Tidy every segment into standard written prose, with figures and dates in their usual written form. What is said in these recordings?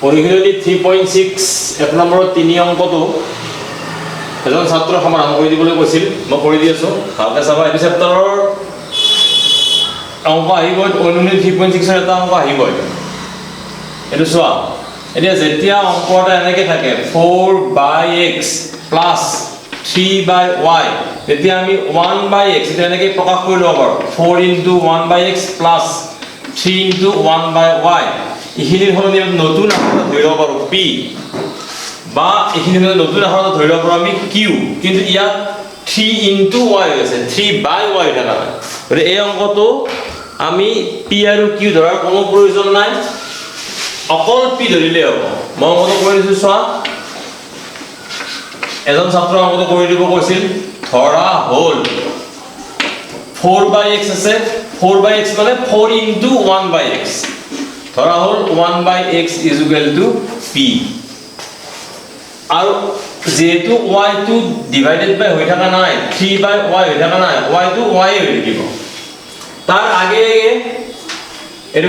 Originally 3.6 এক নম্বৰৰ 3 অংকটো এজন ছাত্ৰ সমাধান কৰি দিবলৈ কৈছিল মই কৰি দি আছো ভালকৈ চাবা এই চেপ্টাৰৰ অংক আহিব Originally 3.6 এৰ এটা অংক আহিব এটো চোৱা এতিয়া যেতিয়া অংকটা এনেকৈ থাকে 4/x plus 3/y তেতিয়া আমি 1/x এটা এনেকৈ প্ৰকাশ কৰি লব পাৰো 4 into 1/x plus 3 into 1/y ইখিনিৰ হলনি নতুন আখৰ ধৰি লব পাৰো p বা ইখিনি হলে নতুন আখৰ ধৰি লব পাৰো আমি q কিন্তু ইয়াত 3 into y আছে 3/y থাকা গৰে এই অংকটো আমি p আৰু q ধৰাৰ কোনো প্ৰয়োজন নাই অকল p ধৰিলে হ'ব মই অংকটো কৰি দিছো চোৱা এজন ছাত্ৰ অংকটো কৰি দিব কৈছিল ধৰা হল 4/x আছে 4/x মানে 4 into 1/x ধৰা হল 1/x is equal to p আৰু যেহেতু y টো ডিভাইডেড বাই হৈ থাকা নাই 3/y হৈ থাকা নাই y টো y হৈ থাকিব তাৰ আগে এটো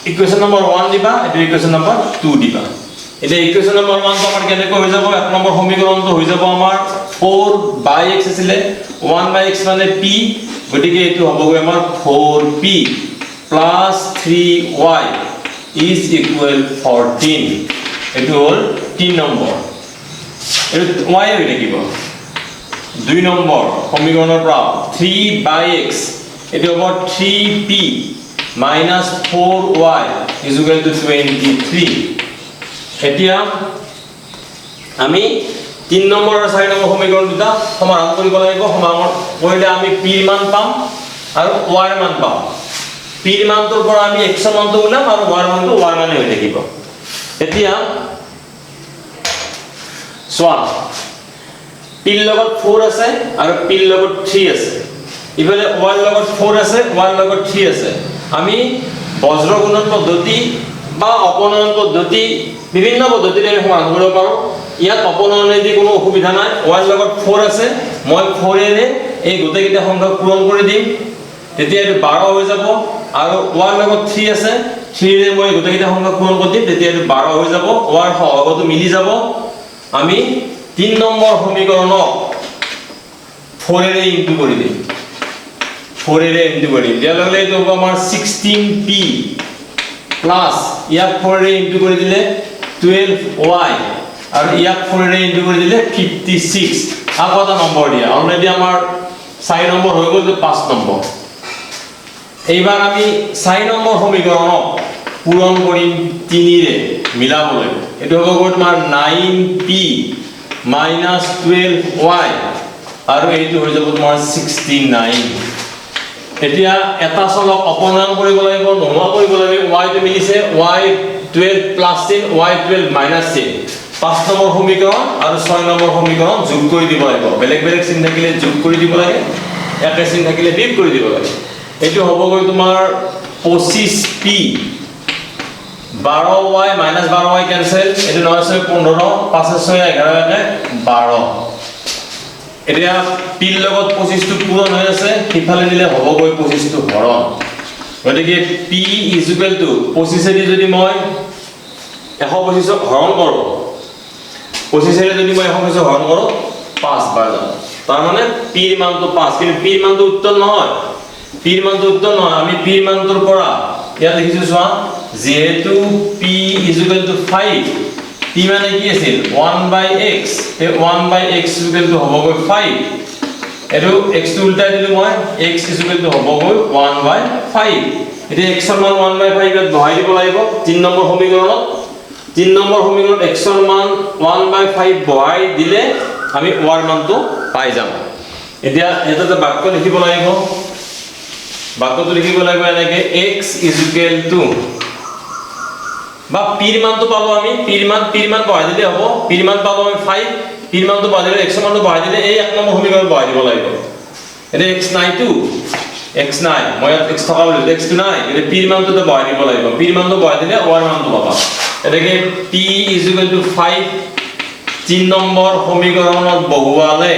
ইকুয়েশন নম্বৰ 1 দিবা এটো ইকুয়েশন নম্বৰ 2 দিবা এটা ইকুয়েশন নম্বৰ 1 তো আমাৰ কেনেকৈ হৈ যাব এক নম্বৰ সমীকৰণটো হৈ যাব আমাৰ 4/x আছিল 1/x মানে p গতিকে এটো হ'বগৈ আমাৰ 4p plus 3y is equal 14 এটো হল 3 নম্বৰ এটো y হৈ থাকিব 2 নম্বৰ সমীকৰণৰ পৰা 3/x এটো হ'ব 3p minus 4y is equal to 23 এতিয়া আমি 3 নম্বৰ আৰু 4 নম্বৰ সমীকৰণ দুটা সমাধান কৰিব লাগিব সমাধান কৰিলে আমি p ৰ মান পাম আৰু y ৰ মান পাম p ৰ মানটোৰ পৰা আমি x ৰ মানটো উলাম আৰু y ৰ মানটো y মানে হৈ থাকিব এতিয়া সোয়া p ৰ লগত 4 আছে আৰু p ৰ লগত 3 আছে ইফালে y ৰ লগত 4 আছে y ৰ লগত 3 আছে আমি বজ্ৰ গুণন পদ্ধতি বা অপনয়ন পদ্ধতি বিভিন্ন পদ্ধতিৰে আমি সমাধান কৰিব পাৰো ইয়াত অপনয়নেদি কোনো অসুবিধা নাই y ৰ লগত 4 আছে মই 4 এৰে এই গোটেইকেইটা সংখ্যা পূৰণ কৰি দিম তেতিয়া এটো 12 হৈ যাব আৰু y ৰ লগত 3 আছে 3 ৰে মই গোটেইকেইটা সংখ্যা পূৰণ কৰি দিম তেতিয়া এটো 12 হৈ যাব y ৰ সহগটো মিলি যাব আমি 3 নম্বৰ সমীকৰণক 4 এৰে ইনটু কৰি দিম 4 এৰে ইনটু কৰি দিয়া লগে এটো হ'ব আমাৰ 16p প্লাস ইয়াক 4 এৰে ইনটু কৰি দিলে 12y আৰু ইয়াক 4 এৰে ইনটু কৰি দিলে 56 আৰু কত নম্বৰ দিয়া অলৰেডি আমাৰ 4 নম্বৰ হৈ গ'ল 5 নম্বৰ এইবাৰ আমি 4 নম্বৰ সমীকৰণক পূৰণ কৰিম 3 ৰে মিলাবলৈ এটো হ'ব তোমাৰ 9p minus 12y আৰু এইটো হৈ যাব তোমাৰ 69 এতিয়া এটা চলক অপনয়ন কৰিব লাগিব নোহোৱা কৰিব লাগিব y টো মিলিছে y12 plus 10 y12 minus 10 5 number সমীকৰণ আৰু 6 নম্বৰ সমীকৰণ যোগ কৰি দিব লাগিব বেলেগ বেলেগ চিন থাকিলে যোগ কৰি দিব লাগে একে চিন থাকিলে বিয়োগ কৰি দিব লাগে এটো হ'বগৈ তোমাৰ 25p 12y minus 12y cancel এটো 9 6 15 5 6 11 12 এতিয়া p ৰ লগত 25 টো পূৰণ হৈ আছে কিফালে দিলে হ'বগৈ 25 টো হৰণ গতিকে p is equal to 25 এদি যদি মই 125 হৰণ কৰো 25 এদি যদি মই 125 হৰণ কৰো 5 বাৰ যাব তাৰ মানে p ৰ মানটো 5 কিন্তু p ৰ মানটো উত্তৰ নহয় p ৰ মানটো উত্তৰ নহয় আমি p ৰ মানটোৰ পৰা ইয়াত লিখিছো চোৱা যেহেতু p is equal to 5 p মানে কি আছিল 1/x এই 1/x equal to হ'বগৈ 5 এটো x টো উল্টাই দিলো মই x is equal to হ'বগৈ 1/5 এটা x ৰ মান 1/5 ত বহাই দিব লাগিব 3 নম্বৰ সমীকৰণত 3 নম্বৰ সমীকৰণত x ৰ মান 1/5 বহাই দিলে আমি y ৰ মানটো পাই যাম এতিয়া এটা বাক্য লিখিব লাগিব বাক্যটো লিখিব লাগিব এনেকে x is equal to বা p ৰ মানটো পাবো আমি p ৰ মান বহাই দিলে হ'ব p ৰ মান পাবো আমি 5 p ৰ মানটো বহাই দিলে x ৰ মানটো বহাই দিলে এই এক নম্বৰ সমীকৰণ বহাই দিব লাগিব এটা x নাই টু x নাই মই x থকা বলি x টু নাই এটা p ৰ মানটো বহাই দিব লাগিব p ৰ মানটো বহাই দিলে y ৰ মানটো পাবা এটাকে p is equal to 5 3 number সমীকৰণত বহুৱালে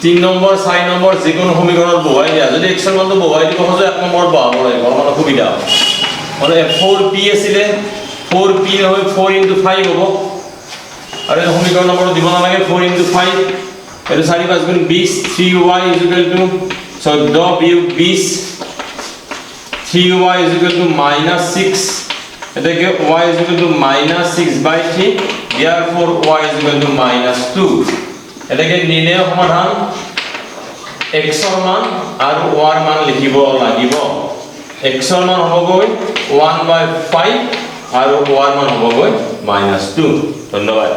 3 নম্বৰ 4 নম্বৰ যিকোনো সমীকৰণত বহুৱাই দিয়া যদি x ৰ মানটো বহুৱাই দিব খোজো এক নম্বৰত বহাব লাগিব অলপ সুবিধা মানে 4p আছিল 4p হবে 4 into 5 হবো আর এই সমীকরণ নম্বর দিব না লাগে 4 into 5 এটা 4 5 গুণ 20 3y is equal to 14 বিয়োগ 20 3y is equal to minus 6 এটাকে y is equal to minus 6 by 3 therefore y is equal to minus 2 এটাকে নির্ণয় সমাধান x এর মান আর y এর মান লিখিব লাগিব x এর মান হবগৈ 1/5 আর y এর মান হবগৈ -2 ধন্যবাদ